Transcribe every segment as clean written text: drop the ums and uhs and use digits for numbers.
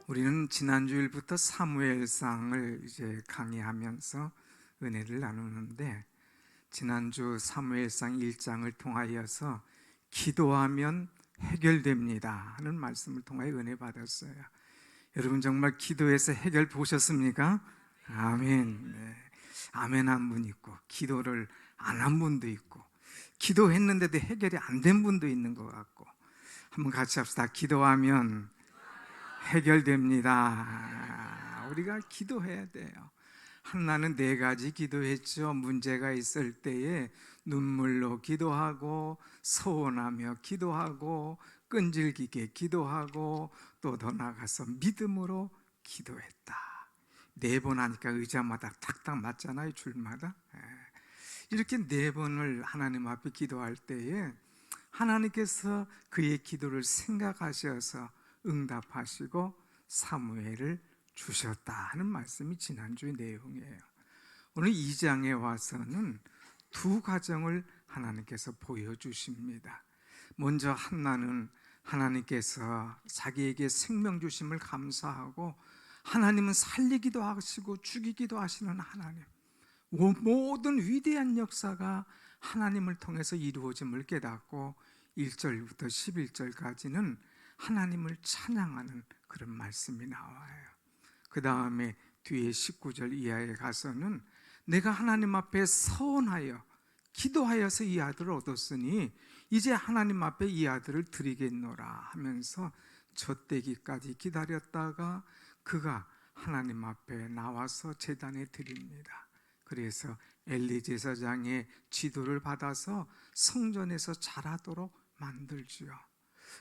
우리는 지난주일부터 사무엘상을 이제 강의하면서 은혜를 나누는데, 지난주 사무엘상 1장을 통하여서 기도하면 해결됩니다 하는 말씀을 통하여 은혜 받았어요. 여러분 정말 기도해서 해결 보셨습니까? 아멘. 네. 아멘 한 분 있고, 기도를 안 한 분도 있고, 기도했는데도 해결이 안 된 분도 있는 것 같고, 한번 같이 합시다. 기도하면 해결됩니다. 우리가 기도해야 돼요. 한나는 4가지 기도했죠. 문제가 있을 때에 눈물로 기도하고, 서원하며 기도하고, 끈질기게 기도하고, 또 더 나아가서 믿음으로 기도했다. 4번 하니까 의자마다 탁탁 맞잖아요, 줄마다. 이렇게 4번을 하나님 앞에 기도할 때에 하나님께서 그의 기도를 생각하셔서 응답하시고 사무엘을 주셨다 하는 말씀이 지난주의 내용이에요. 오늘 2장에 와서는 2가정을 하나님께서 보여주십니다. 먼저 한나는 하나님께서 자기에게 생명 주심을 감사하고, 하나님은 살리기도 하시고 죽이기도 하시는 하나님, 모든 위대한 역사가 하나님을 통해서 이루어짐을 깨닫고 1절부터 11절까지는 하나님을 찬양하는 그런 말씀이 나와요. 그 다음에 뒤에 19절 이하에 가서는 내가 하나님 앞에 서원하여 기도하여서 이 아들을 얻었으니 이제 하나님 앞에 이 아들을 드리겠노라 하면서 젖되기까지 기다렸다가 그가 하나님 앞에 나와서 제단에 드립니다. 그래서 엘리 제사장의 지도를 받아서 성전에서 잘하도록 만들지요.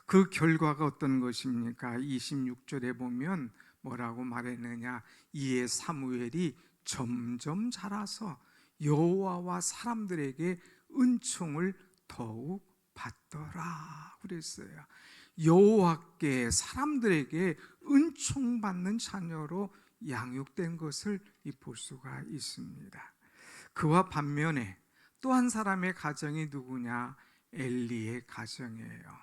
그 결과가 어떤 것입니까? 26절에 보면 뭐라고 말했느냐? 이에 사무엘이 점점 자라서 여호와와 사람들에게 은총을 더욱 받더라 그랬어요. 여호와께 사람들에게 은총받는 자녀로 양육된 것을 볼 수가 있습니다. 그와 반면에 또 한 사람의 가정이 누구냐? 엘리의 가정이에요.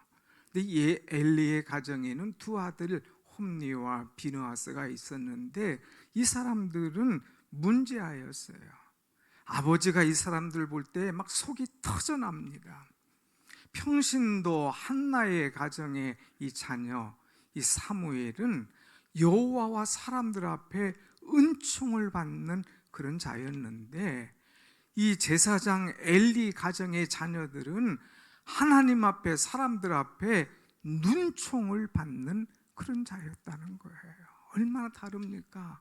근데 이 엘리의 가정에는 2 아들 홈니와 비느하스가 있었는데 이 사람들은 문제아였어요. 아버지가 이 사람들 볼 때 막 속이 터져납니다. 평신도 한나의 가정의 이 자녀, 이 사무엘은 여호와와 사람들 앞에 은총을 받는 그런 자였는데, 이 제사장 엘리 가정의 자녀들은 하나님 앞에 사람들 앞에 눈총을 받는 그런 자였다는 거예요. 얼마나 다릅니까?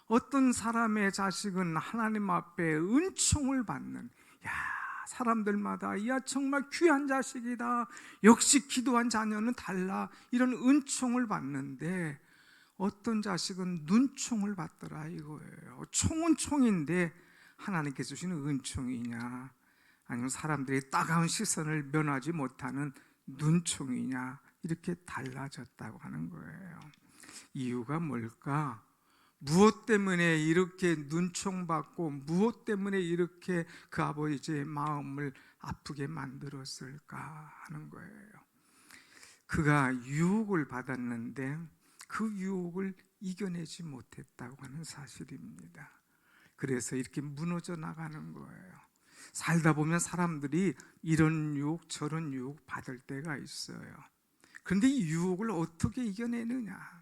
어떤 사람의 자식은 하나님 앞에 은총을 받는, 사람들마다 야 정말 귀한 자식이다, 역시 기도한 자녀는 달라, 이런 은총을 받는데 어떤 자식은 눈총을 받더라 이거예요. 총은 총인데 하나님께서 주시는 은총이냐, 아니면 사람들이 따가운 시선을 면하지 못하는 눈총이냐, 이렇게 달라졌다고 하는 거예요. 이유가 뭘까? 무엇 때문에 이렇게 눈총받고 무엇 때문에 이렇게 그 아버지의 마음을 아프게 만들었을까 하는 거예요. 그가 유혹을 받았는데 그 유혹을 이겨내지 못했다고 하는 사실입니다. 그래서 이렇게 무너져 나가는 거예요. 살다 보면 사람들이 이런 유혹 저런 유혹 받을 때가 있어요. 그런데 이 유혹을 어떻게 이겨내느냐?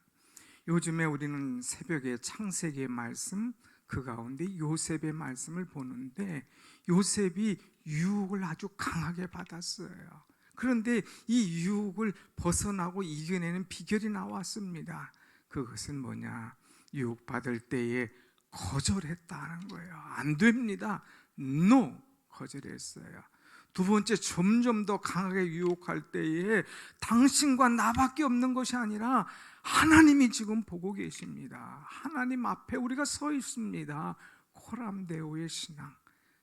요즘에 우리는 새벽에 창세기의 말씀, 그 가운데 요셉의 말씀을 보는데 요셉이 유혹을 아주 강하게 받았어요. 그런데 이 유혹을 벗어나고 이겨내는 비결이 나왔습니다. 그것은 뭐냐? 유혹받을 때에 거절했다는 거예요. 안 됩니다. No! 거절했어요. 2번째, 점점 더 강하게 유혹할 때에 당신과 나밖에 없는 것이 아니라 하나님이 지금 보고 계십니다. 하나님 앞에 우리가 서 있습니다. 코람데오의 신앙.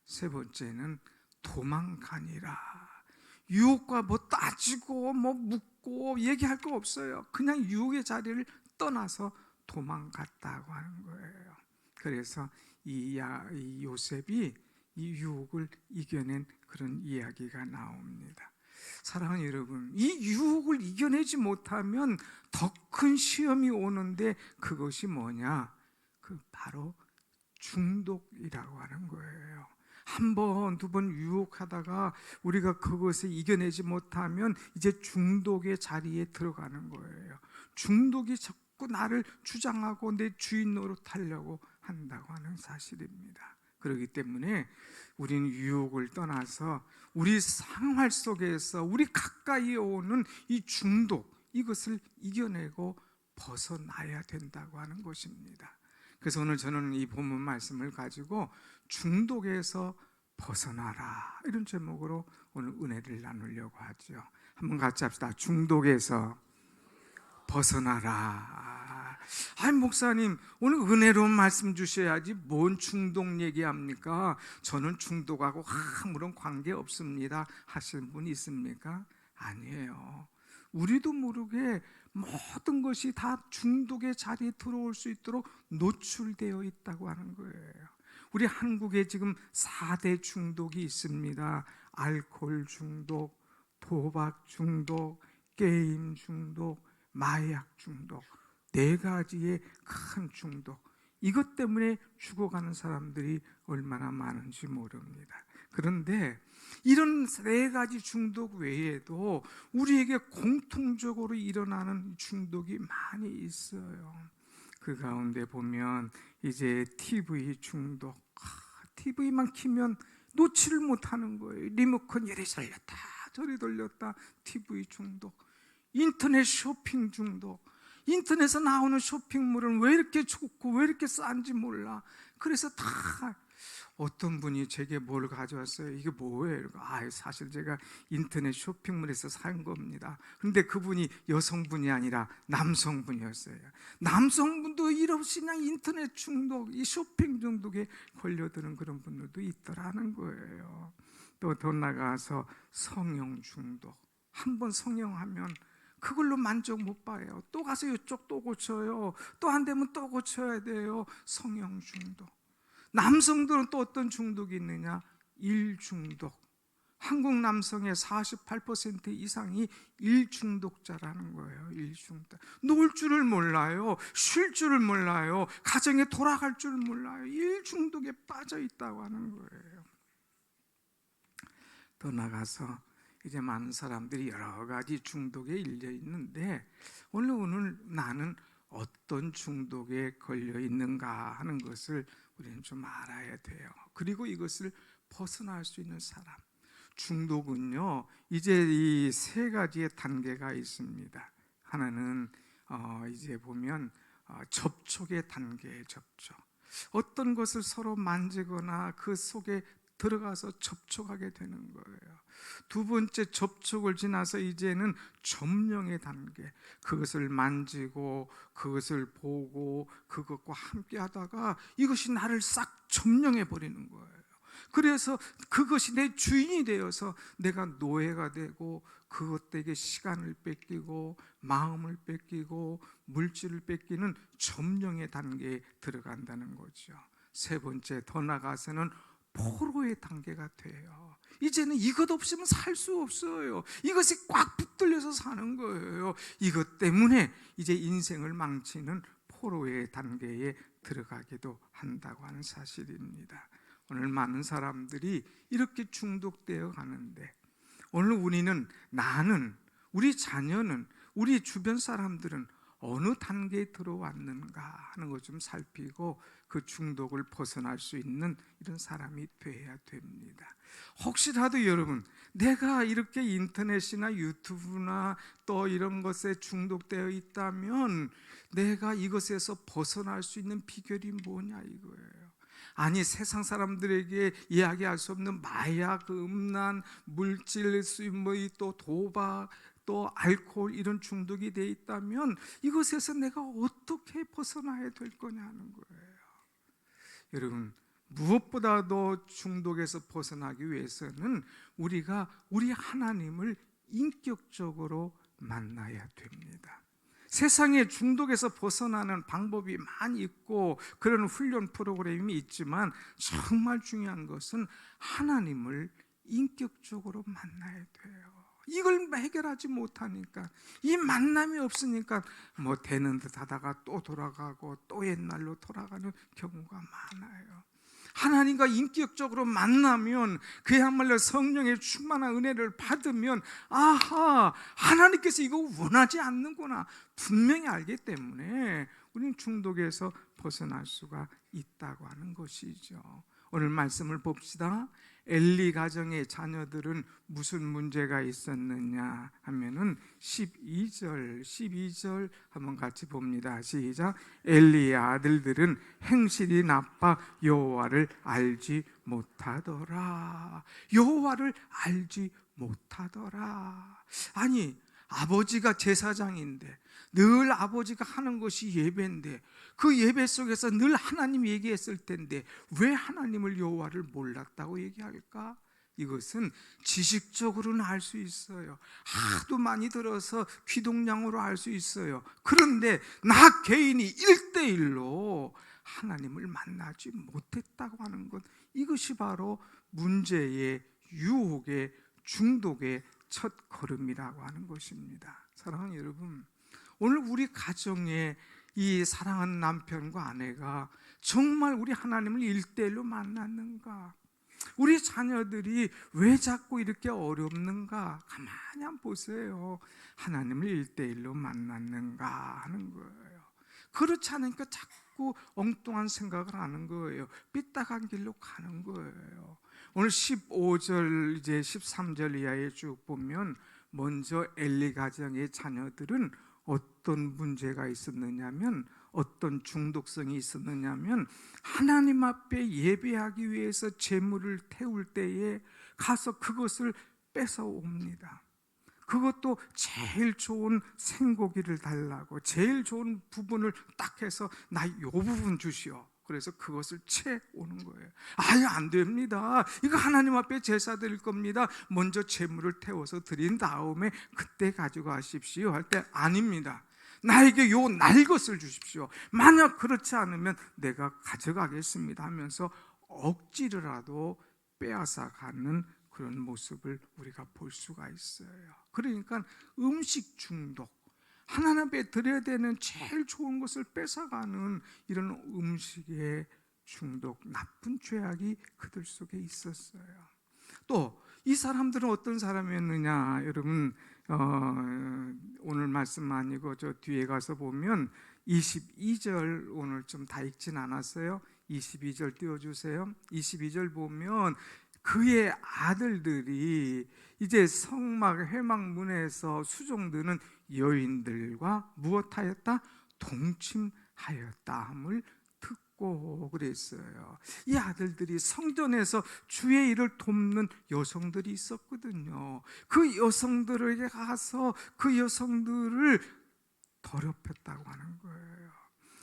3번째는 도망가니라. 유혹과 뭐 따지고 뭐 묻고 얘기할 거 없어요. 그냥 유혹의 자리를 떠나서 도망갔다고 하는 거예요. 그래서 이 요셉이 이 유혹을 이겨낸 그런 이야기가 나옵니다. 사랑하는 여러분, 이 유혹을 이겨내지 못하면 더 큰 시험이 오는데 그것이 뭐냐? 바로 중독이라고 하는 거예요. 한 번, 두 번 유혹하다가 우리가 그것을 이겨내지 못하면 이제 중독의 자리에 들어가는 거예요. 중독이 자꾸 나를 주장하고 내 주인 노릇하려고 한다고 하는 사실입니다. 그렇기 때문에 우리는 유혹을 떠나서 우리 생활 속에서 우리 가까이 오는 이 중독, 이것을 이겨내고 벗어나야 된다고 하는 것입니다. 그래서 오늘 저는 이 본문 말씀을 가지고 중독에서 벗어나라, 이런 제목으로 오늘 은혜를 나누려고 하죠. 한번 같이 합시다. 중독에서 벗어나라. 아니 목사님, 오늘 은혜로운 말씀 주셔야지 뭔 중독 얘기합니까? 저는 중독하고 아무런 관계 없습니다 하시는 분 있습니까? 아니에요. 우리도 모르게 모든 것이 다 중독의 자리에 들어올 수 있도록 노출되어 있다고 하는 거예요. 우리 한국에 지금 4대 중독이 있습니다. 알코올 중독, 도박 중독, 게임 중독, 마약 중독, 4가지의 큰 중독. 이것 때문에 죽어가는 사람들이 얼마나 많은지 모릅니다. 그런데 이런 4가지 중독 외에도 우리에게 공통적으로 일어나는 중독이 많이 있어요. 그 가운데 보면 이제 TV 중독, TV만 키면 놓지를 못하는 거예요. 리모컨 이리 돌렸다 저리 돌렸다. TV 중독. 인터넷 쇼핑 중독. 인터넷에서 나오는 쇼핑물은 왜 이렇게 좋고 왜 이렇게 싼지 몰라. 그래서 다 어떤 분이 제게 뭘 가져왔어요. 이게 뭐예요? 사실 제가 인터넷 쇼핑몰에서 산 겁니다. 그런데 그분이 여성분이 아니라 남성분이었어요. 남성분도 이렇이 그냥 인터넷 중독, 이 쇼핑 중독에 걸려드는 그런 분들도 있더라는 거예요. 또 더 나가서 성형 중독. 한번 성형하면 그걸로 만족 못 봐요. 또 가서 이쪽 또 고쳐요. 또 안 되면 또 고쳐야 돼요. 성형 중독. 남성들은 또 어떤 중독이 있느냐? 일 중독. 한국 남성의 48% 이상이 일 중독자라는 거예요. 일 중독. 놀 줄을 몰라요. 쉴 줄을 몰라요. 가정에 돌아갈 줄을 몰라요. 일 중독에 빠져 있다고 하는 거예요. 더 나가서 이제 많은 사람들이 여러 가지 중독에 일려 있는데 오늘 나는 어떤 중독에 걸려 있는가 하는 것을 우리는 좀 알아야 돼요. 그리고 이것을 벗어날 수 있는 사람. 중독은요, 이제 이 3가지의 단계가 있습니다. 하나는 이제 보면 접촉의 단계의 접촉. 어떤 것을 서로 만지거나 그 속에 들어가서 접촉하게 되는 거예요. 2번째 접촉을 지나서 이제는 점령의 단계. 그것을 만지고 그것을 보고 그것과 함께 하다가 이것이 나를 싹 점령해 버리는 거예요. 그래서 그것이 내 주인이 되어서 내가 노예가 되고 그것에게 시간을 뺏기고 마음을 뺏기고 물질을 뺏기는 점령의 단계에 들어간다는 거죠. 3번째, 더 나가서는 포로의 단계가 돼요. 이제는 이것 없으면 살 수 없어요. 이것이 꽉 붙들려서 사는 거예요. 이것 때문에 이제 인생을 망치는 포로의 단계에 들어가기도 한다고 하는 사실입니다. 오늘 많은 사람들이 이렇게 중독되어 가는데 오늘 우리는, 나는, 우리 자녀는, 우리 주변 사람들은 어느 단계에 들어왔는가 하는 것 좀 살피고 그 중독을 벗어날 수 있는 이런 사람이 되어야 됩니다. 혹시라도 여러분, 내가 이렇게 인터넷이나 유튜브나 또 이런 것에 중독되어 있다면 내가 이것에서 벗어날 수 있는 비결이 뭐냐 이거예요. 아니, 세상 사람들에게 이야기할 수 없는 마약, 음란, 물질, 또 도박, 또 알코올 이런 중독이 돼 있다면 이것에서 내가 어떻게 벗어나야 될 거냐 하는 거예요. 여러분, 무엇보다도 중독에서 벗어나기 위해서는 우리가 우리 하나님을 인격적으로 만나야 됩니다. 세상의 중독에서 벗어나는 방법이 많이 있고 그런 훈련 프로그램이 있지만 정말 중요한 것은 하나님을 인격적으로 만나야 돼요. 이걸 해결하지 못하니까, 이 만남이 없으니까 뭐 되는 듯 하다가 또 돌아가고 또 옛날로 돌아가는 경우가 많아요. 하나님과 인격적으로 만나면, 그야말로 성령의 충만한 은혜를 받으면 아하, 하나님께서 이거 원하지 않는구나 분명히 알기 때문에 우리는 중독에서 벗어날 수가 있다고 하는 것이죠. 오늘 말씀을 봅시다. 엘리 가정의 자녀들은 무슨 문제가 있었느냐 하면은 12절 한번 같이 봅니다. 시작. 엘리의 아들들은 행실이 나빠 여호와를 알지 못하더라. 여호와를 알지 못하더라. 아니, 아버지가 제사장인데, 늘 아버지가 하는 것이 예배인데, 그 예배 속에서 늘 하나님 얘기했을 텐데 왜 하나님을 여호와를 몰랐다고 얘기할까? 이것은 지식적으로는 알 수 있어요. 하도 많이 들어서 귀동냥으로 알 수 있어요. 그런데 나 개인이 1대1로 하나님을 만나지 못했다고 하는 것, 이것이 바로 문제의, 유혹의, 중독의 첫 걸음이라고 하는 것입니다. 사랑하는 여러분, 오늘 우리 가정에 이 사랑하는 남편과 아내가 정말 우리 하나님을 1대1로 만났는가? 우리 자녀들이 왜 자꾸 이렇게 어렵는가? 가만히 한번 보세요. 하나님을 1대1로 만났는가 하는 거예요. 그렇지 않으니까 자꾸 엉뚱한 생각을 하는 거예요. 삐딱한 길로 가는 거예요. 오늘 15절 이제 13절 이하에 쭉 보면, 먼저 엘리 가정의 자녀들은 어떤 문제가 있었느냐면, 어떤 중독성이 있었느냐면, 하나님 앞에 예배하기 위해서 제물을 태울 때에 가서 그것을 뺏어옵니다. 그것도 제일 좋은 생고기를 달라고, 제일 좋은 부분을 딱 해서 나 요 부분 주시오. 그래서 그것을 채 오는 거예요. 아유, 안 됩니다. 이거 하나님 앞에 제사 드릴 겁니다. 먼저 제물을 태워서 드린 다음에 그때 가져가십시오 할 때, 아닙니다. 나에게 요 날 것을 주십시오. 만약 그렇지 않으면 내가 가져가겠습니다 하면서 억지로라도 빼앗아 가는 그런 모습을 우리가 볼 수가 있어요. 그러니까 음식 중독, 하나님 앞에 드려야 되는 제일 좋은 것을 뺏어가는 이런 음식의 중독, 나쁜 죄악이 그들 속에 있었어요. 또 이 사람들은 어떤 사람이었느냐, 여러분 오늘 말씀 아니고 저 뒤에 가서 보면 22절, 오늘 좀 다 읽진 않았어요. 22절 띄워주세요. 22절 보면 그의 아들들이 이제 성막 회막문에서 수종드는 여인들과 무엇하였다? 동침하였다 함을 듣고 그랬어요. 이 아들들이 성전에서 주의 일을 돕는 여성들이 있었거든요. 그 여성들에게 가서 그 여성들을 더럽혔다고 하는 거예요.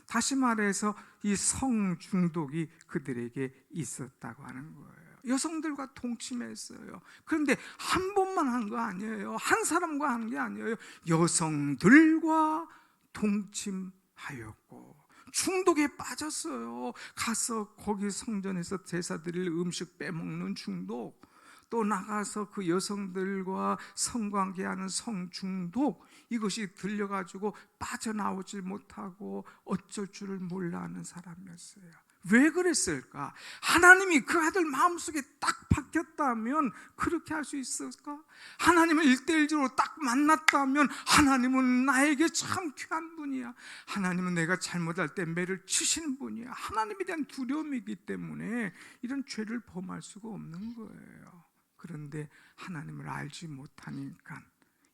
다시 말해서 이 성중독이 그들에게 있었다고 하는 거예요. 여성들과 동침했어요. 그런데 한 번만 한 거 아니에요. 한 사람과 한 게 아니에요. 여성들과 동침하였고 중독에 빠졌어요. 가서 거기 성전에서 제사 드릴 음식 빼먹는 중독, 또 나가서 그 여성들과 성관계하는 성중독, 이것이 들려가지고 빠져나오지 못하고 어쩔 줄을 몰라 하는 사람이었어요. 왜 그랬을까? 하나님이 그 아들 마음속에 딱 박혔다면 그렇게 할 수 있을까? 하나님을 1대1로 딱 만났다면 하나님은 나에게 참 귀한 분이야, 하나님은 내가 잘못할 때 매를 치시는 분이야, 하나님에 대한 두려움이기 때문에 이런 죄를 범할 수가 없는 거예요. 그런데 하나님을 알지 못하니까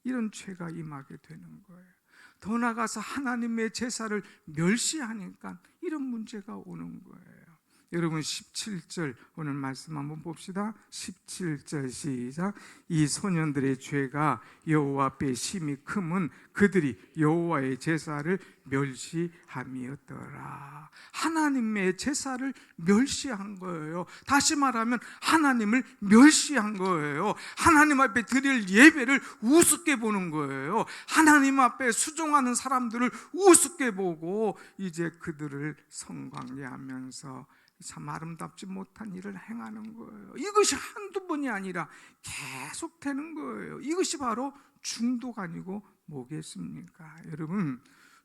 이런 죄가 임하게 되는 거예요. 더 나아가서 하나님의 제사를 멸시하니까 이런 문제가 오는 거예요. 여러분 17절 오늘 말씀 한번 봅시다. 17절 시작. 이 소년들의 죄가 여호와 앞에 심히 크면 그들이 여호와의 제사를 멸시함이었더라. 하나님의 제사를 멸시한 거예요. 다시 말하면 하나님을 멸시한 거예요. 하나님 앞에 드릴 예배를 우습게 보는 거예요. 하나님 앞에 수종하는 사람들을 우습게 보고 이제 그들을 성광례하면서 참 아름답지 못한 일을 행하는 거예요. 이것이 한두 번이 아니라 계속 되는 거예요. 이것이 바로 중독 아니고 뭐겠습니까? 여러분,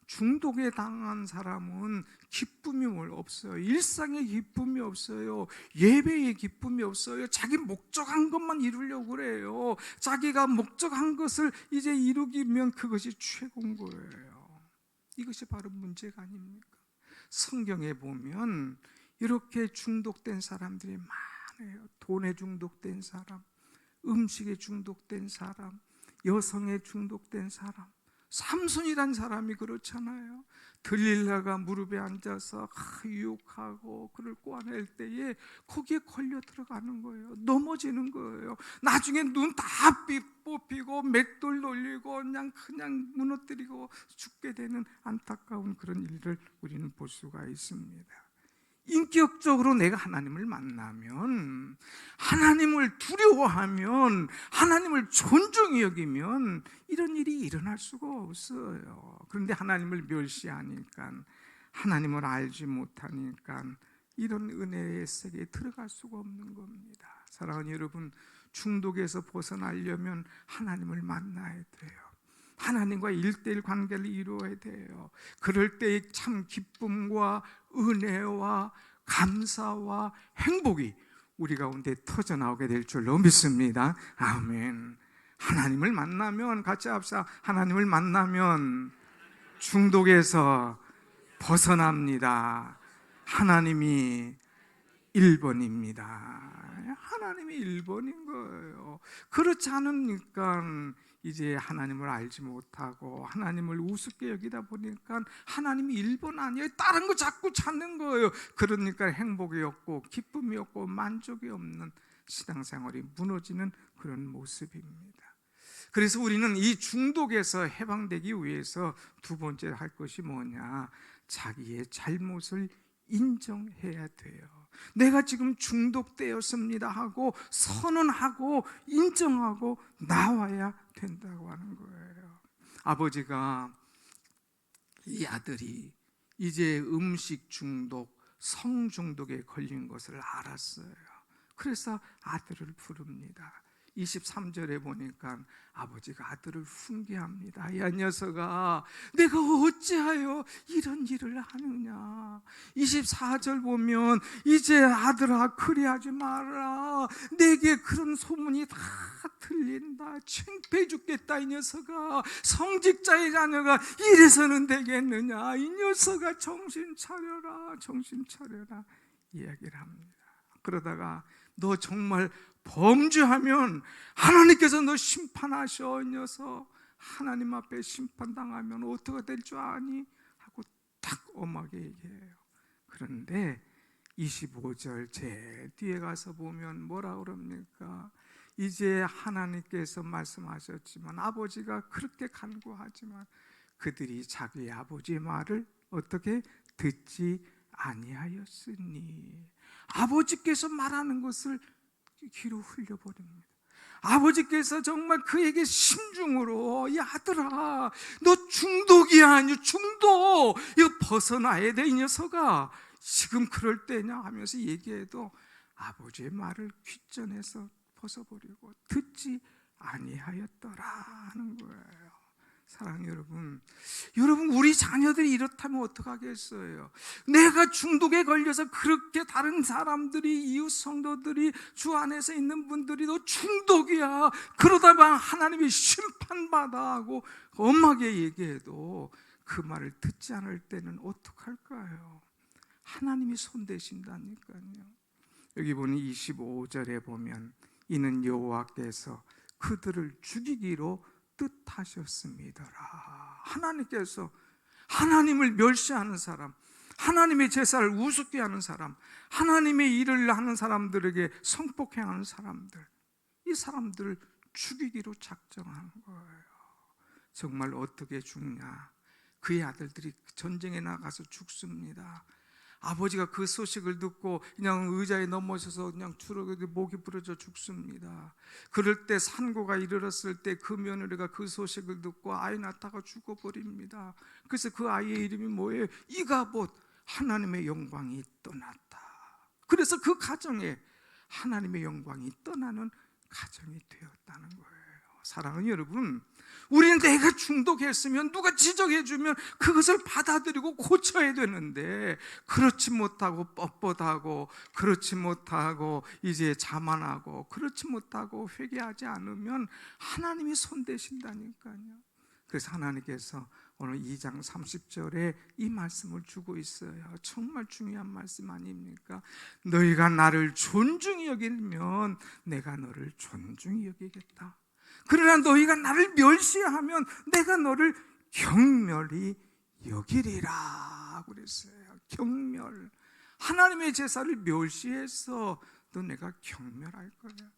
중독에 당한 사람은 기쁨이 없어요. 일상에 기쁨이 없어요. 예배에 기쁨이 없어요. 자기 목적한 것만 이루려고 그래요. 자기가 목적한 것을 이제 이루기면 그것이 최고인 거예요. 이것이 바로 문제가 아닙니까? 성경에 보면 이렇게 중독된 사람들이 많아요. 돈에 중독된 사람, 음식에 중독된 사람, 여성에 중독된 사람. 삼손이란 사람이 그렇잖아요. 들릴라가 무릎에 앉아서 유혹하고 그를 꼬아낼 때에 거기에 걸려 들어가는 거예요. 넘어지는 거예요. 나중에 눈 다 뽑히고 맷돌 놀리고 그냥 무너뜨리고 죽게 되는 안타까운 그런 일을 우리는 볼 수가 있습니다. 인격적으로 내가 하나님을 만나면, 하나님을 두려워하면, 하나님을 존중히 여기면 이런 일이 일어날 수가 없어요. 그런데 하나님을 멸시하니까, 하나님을 알지 못하니까 이런 은혜의 세계에 들어갈 수가 없는 겁니다. 사랑하는 여러분, 중독에서 벗어나려면 하나님을 만나야 돼요. 하나님과 1:1 관계를 이루어야 돼요. 그럴 때에 참 기쁨과 은혜와 감사와 행복이 우리 가운데 터져나오게 될 줄로 믿습니다. 아멘. 하나님을 만나면, 같이 합시다. 하나님을 만나면 중독에서 벗어납니다. 하나님이 1번입니다. 하나님이 1번인 거예요. 그렇지 않으니까 이제 하나님을 알지 못하고 하나님을 우습게 여기다 보니까 하나님이 1번 아니에요. 다른 거 자꾸 찾는 거예요. 그러니까 행복이 없고 기쁨이 없고 만족이 없는 신앙생활이 무너지는 그런 모습입니다. 그래서 우리는 이 중독에서 해방되기 위해서 두 번째 할 것이 뭐냐? 자기의 잘못을 인정해야 돼요. 내가 지금 중독되었습니다 하고 선언하고 인정하고 나와야 된다고 하는 거예요. 아버지가 이 아들이 이제 음식 중독, 성 중독에 걸린 것을 알았어요. 그래서 아들을 부릅니다. 23절에 보니까 아버지가 아들을 훈계합니다. 야 녀석아, 내가 어찌하여 이런 일을 하느냐. 24절 보면 이제 아들아 그리하지 마라. 내게 그런 소문이 다 들린다. 창피해 죽겠다. 이 녀석아, 성직자의 자녀가 이래서는 되겠느냐. 이 녀석아 정신 차려라, 정신 차려라 이야기를 합니다. 그러다가 너 정말 범죄하면 하나님께서 너 심판하셔. 이 녀석, 하나님 앞에 심판당하면 어떻게 될 줄 아니? 하고 딱 엄하게 얘기해요. 그런데 25절 제 뒤에 가서 보면 뭐라 그럽니까? 이제 하나님께서 말씀하셨지만, 아버지가 그렇게 간구하지만 그들이 자기 아버지의 말을 어떻게 듣지 아니하였으니, 아버지께서 말하는 것을 귀로 흘려버립니다. 아버지께서 정말 그에게 심중으로, 야 아들아 너 중독이야, 중독, 이거 벗어나야 돼 이 녀석아, 지금 그럴 때냐 하면서 얘기해도 아버지의 말을 귓전에서 벗어버리고 듣지 아니하였더라 하는 거예요. 사랑하는 여러분, 우리 자녀들이 이렇다면 어떡하겠어요? 내가 중독에 걸려서 그렇게 다른 사람들이, 이웃 성도들이, 주 안에서 있는 분들이 너 중독이야, 그러다가 하나님이 심판받아 하고 엄하게 얘기해도 그 말을 듣지 않을 때는 어떡할까요? 하나님이 손대신다니까요. 여기 보니 25절에 보면 이는 여호와께서 그들을 죽이기로 뜻하셨습니다. 하나님께서, 하나님을 멸시하는 사람, 하나님의 제사를 우습게 하는 사람, 하나님의 일을 하는 사람들에게 성폭행하는 사람들, 이 사람들을 죽이기로 작정하는 거예요. 정말 어떻게 죽냐? 그의 아들들이 전쟁에 나가서 죽습니다. 아버지가 그 소식을 듣고 그냥 의자에 넘어져서 그냥 목이 부러져 죽습니다. 그럴 때 산고가 이르렀을 때 그 며느리가 그 소식을 듣고 아이 낳다가 죽어버립니다. 그래서 그 아이의 이름이 뭐예요? 이가봇, 하나님의 영광이 떠났다. 그래서 그 가정에 하나님의 영광이 떠나는 가정이 되었다는 거예요. 사랑하는 여러분, 우리는 내가 중독했으면 누가 지적해주면 그것을 받아들이고 고쳐야 되는데, 그렇지 못하고 뻣뻣하고, 그렇지 못하고 이제 자만하고, 그렇지 못하고 회개하지 않으면 하나님이 손대신다니까요. 그래서 하나님께서 오늘 2장 30절에 이 말씀을 주고 있어요. 정말 중요한 말씀 아닙니까? 너희가 나를 존중히 여기면 내가 너를 존중히 여기겠다. 그러나 너희가 나를 멸시하면 내가 너를 경멸히 여기리라 그랬어요. 경멸. 하나님의 제사를 멸시해서 너 내가 경멸할 거야.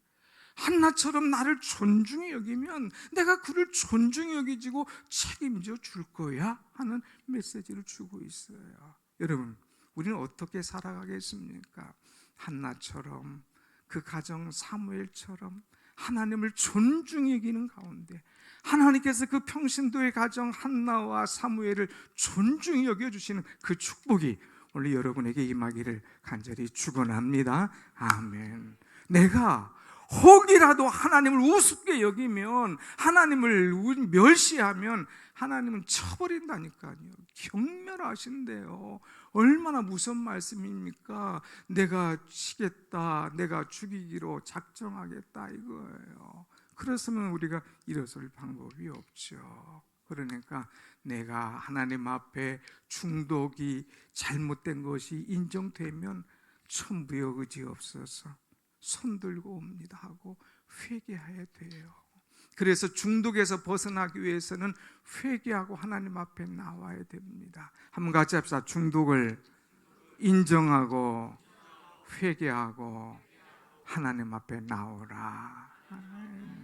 한나처럼 나를 존중히 여기면 내가 그를 존중히 여기지고 책임져 줄 거야 하는 메시지를 주고 있어요. 여러분, 우리는 어떻게 살아가겠습니까? 한나처럼, 그 가정 사무엘처럼 하나님을 존중히 여기는 가운데, 하나님께서 그 평신도의 가정 한나와 사무엘을 존중히 여겨주시는 그 축복이 오늘 여러분에게 임하기를 간절히 축원합니다. 아멘. 내가 혹이라도 하나님을 우습게 여기면, 하나님을 멸시하면 하나님은 쳐버린다니까요. 경멸하신대요. 얼마나 무서운 말씀입니까? 내가 치겠다, 내가 죽이기로 작정하겠다 이거예요. 그렇으면 우리가 일어설 방법이 없죠. 그러니까 내가 하나님 앞에 중독이 잘못된 것이 인정되면 천부의 의지 없어서 손들고 옵니다 하고 회개해야 돼요. 그래서 중독에서 벗어나기 위해서는 회개하고 하나님 앞에 나와야 됩니다. 한번 같이 합시다. 중독을 인정하고 회개하고 하나님 앞에 나오라.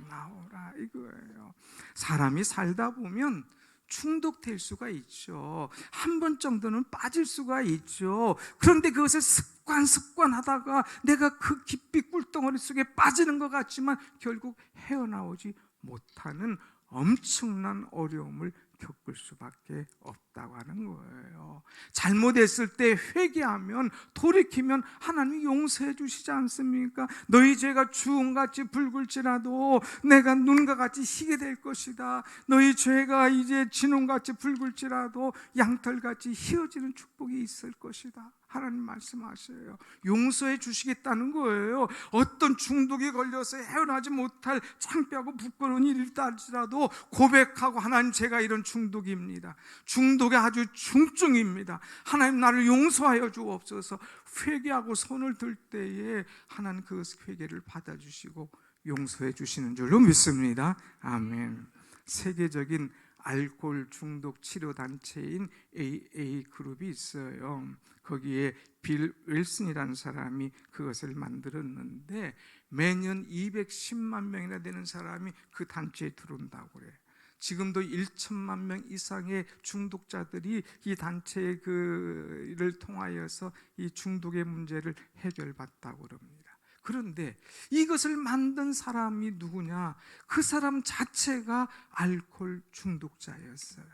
나오라 이거예요. 사람이 살다 보면 중독될 수가 있죠. 한 번 정도는 빠질 수가 있죠. 그런데 그것을 습관하다가 내가 그 깊이 꿀덩어리 속에 빠지는 것 같지만 결국 헤어나오지 못하는 엄청난 어려움을 겪을 수밖에 없다고 하는 거예요. 잘못했을 때 회개하면, 돌이키면 하나님이 용서해 주시지 않습니까? 너희 죄가 주홍같이 붉을지라도 내가 눈과 같이 희게 될 것이다. 너희 죄가 이제 진홍같이 붉을지라도 양털같이 희어지는 축복이 있을 것이다. 하나님 말씀하셔요. 용서해 주시겠다는 거예요. 어떤 중독에 걸려서 헤어나지 못할 창피하고 부끄러운 일이 있다지라도 고백하고, 하나님 제가 이런 중독입니다. 중독의 아주 중증입니다. 하나님 나를 용서하여 주옵소서. 회개하고 손을 들 때에 하나님 그 회개를 받아주시고 용서해 주시는 줄로 믿습니다. 아멘. 세계적인 알코올 중독 치료 단체인 AA 그룹이 있어요. 거기에 빌 윌슨이라는 사람이 그것을 만들었는데 매년 210만 명이나 되는 사람이 그 단체에 들어온다고 그래요. 지금도 1천만 명 이상의 중독자들이 이 단체의 그를 통하여서 이 중독의 문제를 해결받다고 그럽니다. 그런데 이것을 만든 사람이 누구냐? 그 사람 자체가 알코올 중독자였어요.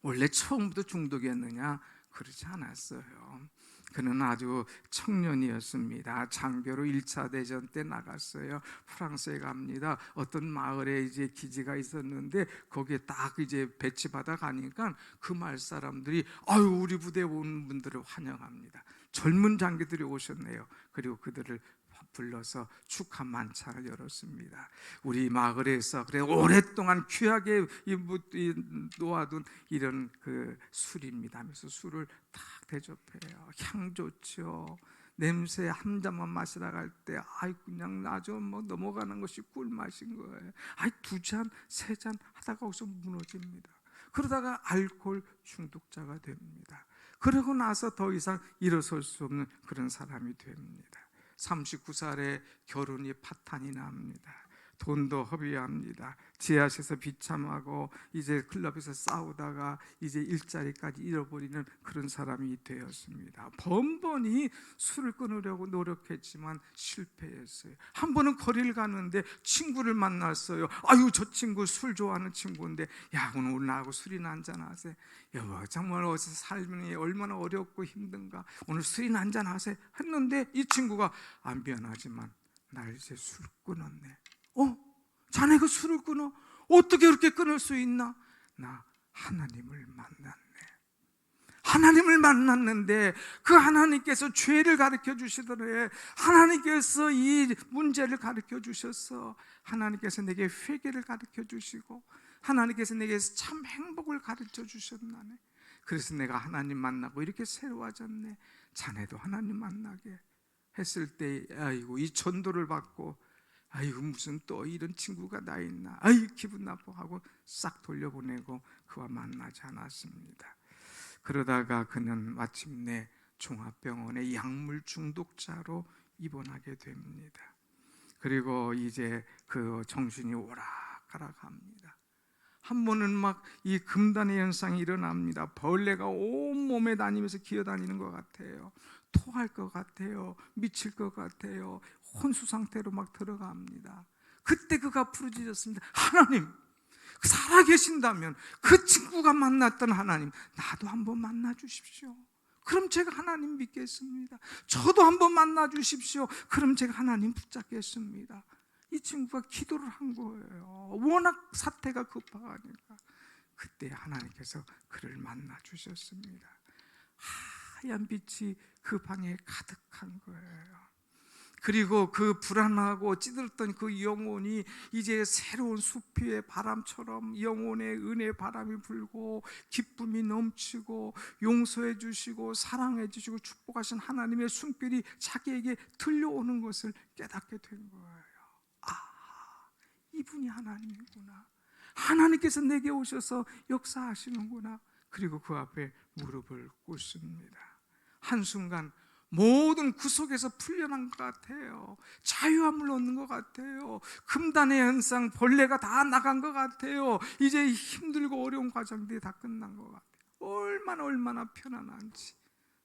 원래 처음부터 중독이었느냐? 그렇지 않았어요. 그는 아주 청년이었습니다. 장교로 1차 대전 때 나갔어요. 프랑스에 갑니다. 어떤 마을에 이제 기지가 있었는데 거기에 딱 이제 배치받아 가니까 그 마을 사람들이 아유 우리 부대에 온 분들을 환영합니다. 젊은 장교들이 오셨네요. 그리고 그들을 불러서 축하 만찬을 열었습니다. 우리 마을에서 그래 오랫동안 귀하게 놓아둔 이런 그 술입니다 하면서 술을 딱 대접해요. 향 좋죠. 냄새 한 잔만 마시다 갈 때 아이 그냥 나죠 뭐 넘어가는 것이 꿀맛인 거예요. 아이 두 잔, 세 잔 하다가 거기서 무너집니다. 그러다가 알코올 중독자가 됩니다. 그러고 나서 더 이상 일어설 수 없는 그런 사람이 됩니다. 39살에 결혼이 파탄이 납니다. 돈도 허비합니다. 지하실에서 비참하고 이제 클럽에서 싸우다가 이제 일자리까지 잃어버리는 그런 사람이 되었습니다. 번번이 술을 끊으려고 노력했지만 실패했어요. 한 번은 거리를 가는데 친구를 만났어요. 아유, 저 친구 술 좋아하는 친구인데, 야, 오늘 나하고 술이나 한잔 하세요. 여보, 정말 어디서 삶이 얼마나 어렵고 힘든가, 오늘 술이나 한잔 하세요 했는데 이 친구가, 아, 미안하지만 나 이제 술 끊었네. 자네가 술을 끊어? 어떻게 그렇게 끊을 수 있나? 나 하나님을 만났네. 하나님을 만났는데 그 하나님께서 죄를 가르쳐 주시더래. 하나님께서 이 문제를 가르쳐 주셨어. 하나님께서 내게 회개를 가르쳐 주시고 하나님께서 내게 참 행복을 가르쳐 주셨나네. 그래서 내가 하나님 만나고 이렇게 새로워졌네. 자네도 하나님 만나게 했을 때, 아이고, 이 전도를 받고, 아이고, 무슨 또 이런 친구가 나 있나, 아이, 기분 나빠하고 싹 돌려보내고 그와 만나지 않았습니다. 그러다가 그는 마침내 종합병원의 약물 중독자로 입원하게 됩니다. 그리고 이제 그 정신이 오락가락합니다. 한 번은 막 이 금단의 현상이 일어납니다. 벌레가 온 몸에 다니면서 기어다니는 것 같아요. 토할 것 같아요. 미칠 것 같아요. 혼수 상태로 막 들어갑니다. 그때 그가 부르짖었습니다. 하나님, 살아계신다면 그 친구가 만났던 하나님, 나도 한번 만나 주십시오. 그럼 제가 하나님 믿겠습니다. 저도 한번 만나 주십시오. 그럼 제가 하나님 붙잡겠습니다. 이 친구가 기도를 한 거예요. 워낙 사태가 급하니까. 그때 하나님께서 그를 만나 주셨습니다. 하얀 빛이 그 방에 가득한 거예요. 그리고 그 불안하고 찌들었던 그 영혼이 이제 새로운 숲의 바람처럼 영혼의 은혜의 바람이 불고 기쁨이 넘치고 용서해 주시고 사랑해 주시고 축복하신 하나님의 숨결이 자기에게 들려오는 것을 깨닫게 된 거예요. 아, 이분이 하나님이구나. 하나님께서 내게 오셔서 역사하시는구나. 그리고 그 앞에 무릎을 꿇습니다. 한순간 모든 구속에서 풀려난 것 같아요. 자유함을 얻는 것 같아요. 금단의 현상, 벌레가 다 나간 것 같아요. 이제 힘들고 어려운 과정들이 다 끝난 것 같아요. 얼마나 편안한지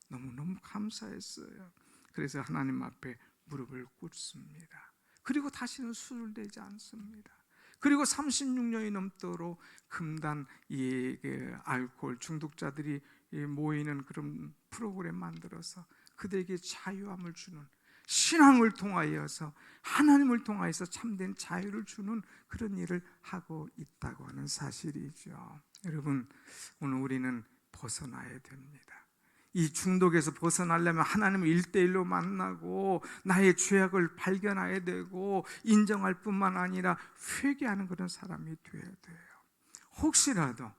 너무너무 감사했어요. 그래서 하나님 앞에 무릎을 꿇습니다. 그리고 다시는 술을 내지 않습니다. 그리고 36년이 넘도록 금단 이 알코올 중독자들이 모이는 그런 프로그램 만들어서 그들에게 자유함을 주는, 신앙을 통하여서 하나님을 통하여서 참된 자유를 주는 그런 일을 하고 있다고 하는 사실이죠. 여러분, 오늘 우리는 벗어나야 됩니다. 이 중독에서 벗어나려면 하나님을 1대1로 만나고 나의 죄악을 발견해야 되고 인정할 뿐만 아니라 회개하는 그런 사람이 되어야 돼요. 혹시라도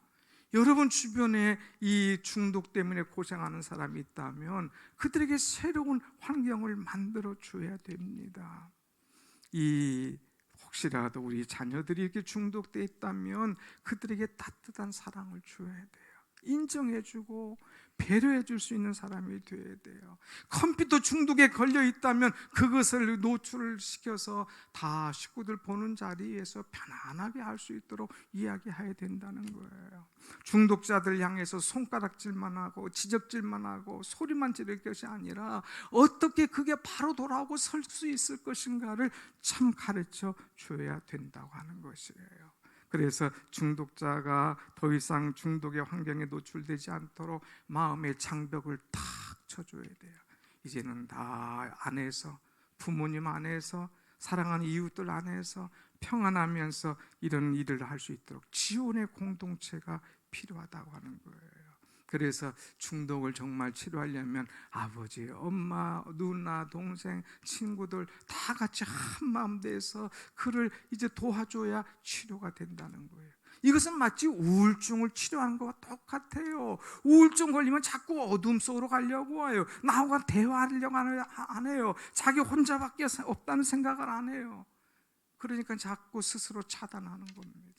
여러분 주변에 이 중독 때문에 고생하는 사람이 있다면 그들에게 새로운 환경을 만들어 줘야 됩니다. 혹시라도 우리 자녀들이 이렇게 중독되어 있다면 그들에게 따뜻한 사랑을 줘야 돼요. 인정해주고 배려해줄 수 있는 사람이 되어야 돼요. 컴퓨터 중독에 걸려 있다면 그것을 노출을 시켜서 다 식구들 보는 자리에서 편안하게 할 수 있도록 이야기해야 된다는 거예요. 중독자들 향해서 손가락질만 하고 지적질만 하고 소리만 지를 것이 아니라 어떻게 그게 바로 돌아오고 설 수 있을 것인가를 참 가르쳐 줘야 된다고 하는 것이에요. 그래서 중독자가 더 이상 중독의 환경에 노출되지 않도록 마음의 장벽을 탁 쳐줘야 돼요. 이제는 다 안에서, 부모님 안에서, 사랑하는 이웃들 안에서 평안하면서 이런 일을 할 수 있도록 지원의 공동체가 필요하다고 하는 거예요. 그래서 중독을 정말 치료하려면 아버지, 엄마, 누나, 동생, 친구들 다 같이 한 마음 돼서 그를 이제 도와줘야 치료가 된다는 거예요. 이것은 마치 우울증을 치료하는 것과 똑같아요. 우울증 걸리면 자꾸 어둠 속으로 가려고 해요. 나하고 대화하려고 안 해요. 자기 혼자밖에 없다는 생각을 안 해요. 그러니까 자꾸 스스로 차단하는 겁니다.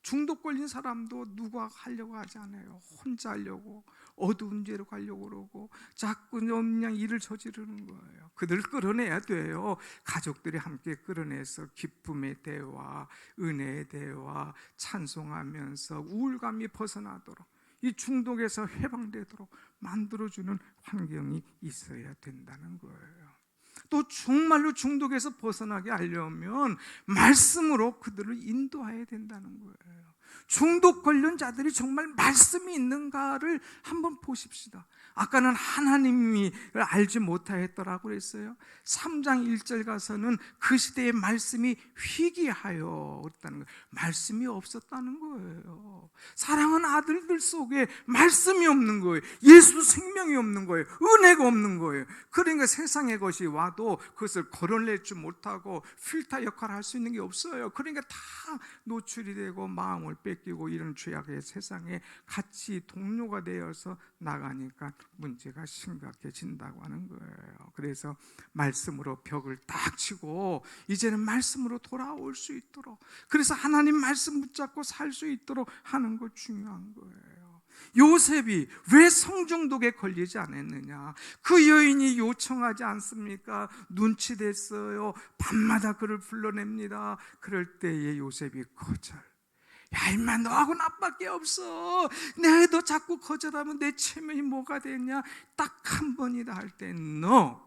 중독 걸린 사람도 누가 하려고 하지 않아요. 혼자 하려고, 어두운 데로 가려고 그러고 자꾸 그냥 일을 저지르는 거예요. 그들 끌어내야 돼요. 가족들이 함께 끌어내서 기쁨의 대화, 은혜의 대화, 찬송하면서 우울감이 벗어나도록, 이 중독에서 해방되도록 만들어주는 환경이 있어야 된다는 거예요. 또 정말로 중독에서 벗어나게 하려면 말씀으로 그들을 인도해야 된다는 거예요. 중독 관련 자들이 정말 말씀이 있는가를 한번 보십시다. 아까는 하나님이 알지 못하였더라고 그랬어요. 3장 1절 가서는 그 시대의 말씀이 희귀하여 그랬다는 거예요. 말씀이 없었다는 거예요. 사랑하는 아들들 속에 말씀이 없는 거예요. 예수 생명이 없는 거예요. 은혜가 없는 거예요. 그러니까 세상의 것이 와도 그것을 걸어낼 줄 못하고 필터 역할을 할 수 있는 게 없어요. 그러니까 다 노출이 되고 마음을 뺏기고 이런 죄악의 세상에 같이 동료가 되어서 나가니까 문제가 심각해진다고 하는 거예요. 그래서 말씀으로 벽을 딱 치고 이제는 말씀으로 돌아올 수 있도록, 그래서 하나님 말씀 붙잡고 살 수 있도록 하는 거 중요한 거예요. 요셉이 왜 성중독에 걸리지 않았느냐? 그 여인이 요청하지 않습니까? 눈치됐어요. 밤마다 그를 불러냅니다. 그럴 때에 요셉이 거절. 야, 임마, 너하고 나밖에 없어. 내가 너 자꾸 거절하면 내 체면이 뭐가 되냐? 딱 한 번이다 할 때 너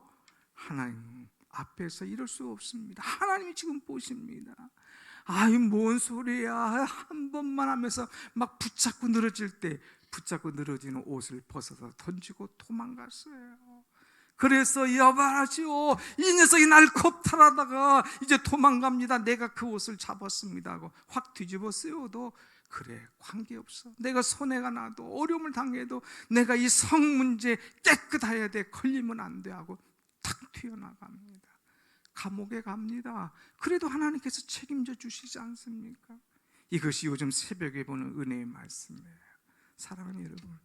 하나님 앞에서 이럴 수 없습니다. 하나님이 지금 보십니다. 아이, 뭔 소리야. 한 번만 하면서 막 붙잡고 늘어질 때 붙잡고 늘어지는 옷을 벗어서 던지고 도망갔어요. 그래서 여봐라시오, 이 녀석이 날 겁탈하다가 이제 도망갑니다. 내가 그 옷을 잡았습니다 하고 확 뒤집어 쓰여도 그래, 관계없어. 내가 손해가 나도 어려움을 당해도 내가 이 성 문제 깨끗해야 돼. 걸리면 안 돼 하고 탁 튀어나갑니다. 감옥에 갑니다. 그래도 하나님께서 책임져 주시지 않습니까? 이것이 요즘 새벽에 보는 은혜의 말씀이에요. 사랑하는 여러분,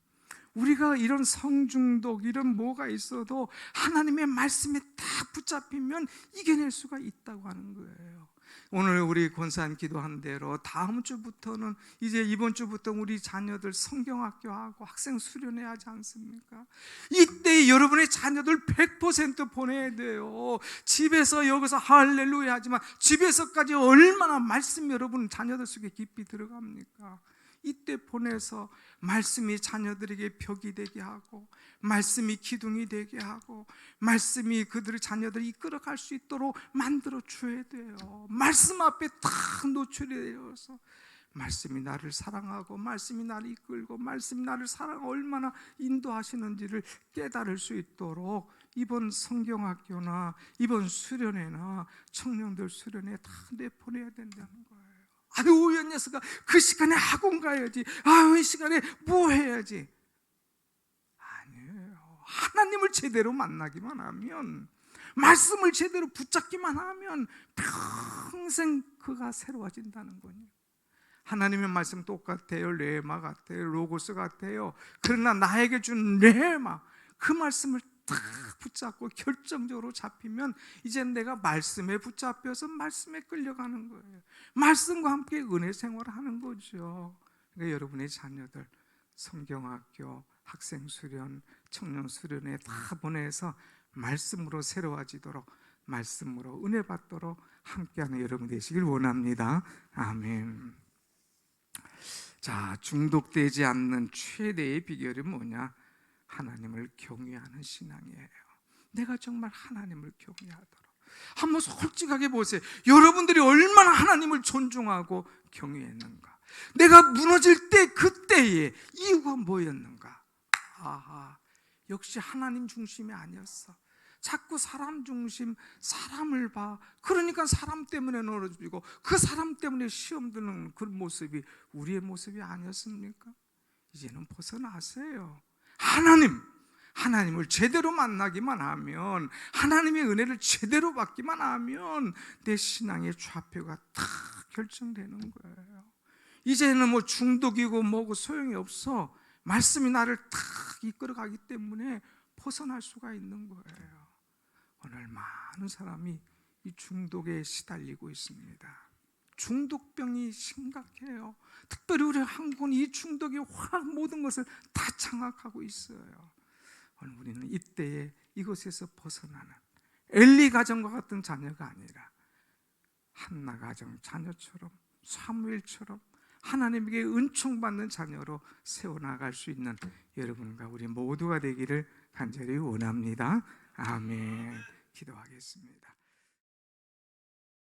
우리가 이런 성중독, 이런 뭐가 있어도 하나님의 말씀에 딱 붙잡히면 이겨낼 수가 있다고 하는 거예요. 오늘 우리 권사님 기도한 대로 다음 주부터는, 이제 이번 주부터 우리 자녀들 성경학교하고 학생 수련회 하지 않습니까? 이때 여러분의 자녀들 100% 보내야 돼요. 집에서 여기서 할렐루야 하지만 집에서까지 얼마나 말씀이 여러분 자녀들 속에 깊이 들어갑니까? 이때 보내서 말씀이 자녀들에게 벽이 되게 하고, 말씀이 기둥이 되게 하고, 말씀이 그들의 자녀들을 이끌어갈 수 있도록 만들어 줘야 돼요. 말씀 앞에 다 노출이 되어서 말씀이 나를 사랑하고, 말씀이 나를 이끌고, 말씀이 나를 얼마나 인도하시는지를 깨달을 수 있도록 이번 성경학교나 이번 수련회나 청년들 수련회에 다 내보내야 된다는 거예요. 아유, 이 녀석아, 그 시간에 학원 가야지. 아유, 이 시간에 뭐 해야지. 아니에요. 하나님을 제대로 만나기만 하면, 말씀을 제대로 붙잡기만 하면 평생 그가 새로워진다는 거예요. 하나님의 말씀 똑같아요. 레마 같아요. 로고스 같아요. 그러나 나에게 준 레마, 그 말씀을 딱 붙잡고 결정적으로 잡히면 이제 내가 말씀에 붙잡혀서 말씀에 끌려가는 거예요. 말씀과 함께 은혜 생활을 하는 거죠. 그러니까 여러분의 자녀들 성경학교, 학생수련, 청년수련에 다 보내서 말씀으로 새로워지도록, 말씀으로 은혜 받도록 함께하는 여러분 되시길 원합니다. 아멘. 자, 중독되지 않는 최대의 비결이 뭐냐? 하나님을 경외하는 신앙이에요. 내가 정말 하나님을 경외하도록. 한번 솔직하게 보세요. 여러분들이 얼마나 하나님을 존중하고 경외했는가? 내가 무너질 때 그때의 이유가 뭐였는가? 아하, 역시 하나님 중심이 아니었어. 자꾸 사람 중심, 사람을 봐. 그러니까 사람 때문에 멀어지고 그 사람 때문에 시험 드는 그 모습이 우리의 모습이 아니었습니까? 이제는 벗어나세요. 하나님을 제대로 만나기만 하면, 하나님의 은혜를 제대로 받기만 하면 내 신앙의 좌표가 다 결정되는 거예요. 이제는 뭐 중독이고 뭐고 소용이 없어. 말씀이 나를 다 이끌어가기 때문에 벗어날 수가 있는 거예요. 오늘 많은 사람이 이 중독에 시달리고 있습니다. 중독병이 심각해요. 특별히 우리 한국은 이 중독이 확 모든 것을 다 장악하고 있어요. 오늘 우리는 이때에 이것에서 벗어나는 엘리 가정과 같은 자녀가 아니라 한나 가정 자녀처럼, 사무엘처럼 하나님에게 은총받는 자녀로 세워나갈 수 있는 여러분과 우리 모두가 되기를 간절히 원합니다. 아멘. 기도하겠습니다.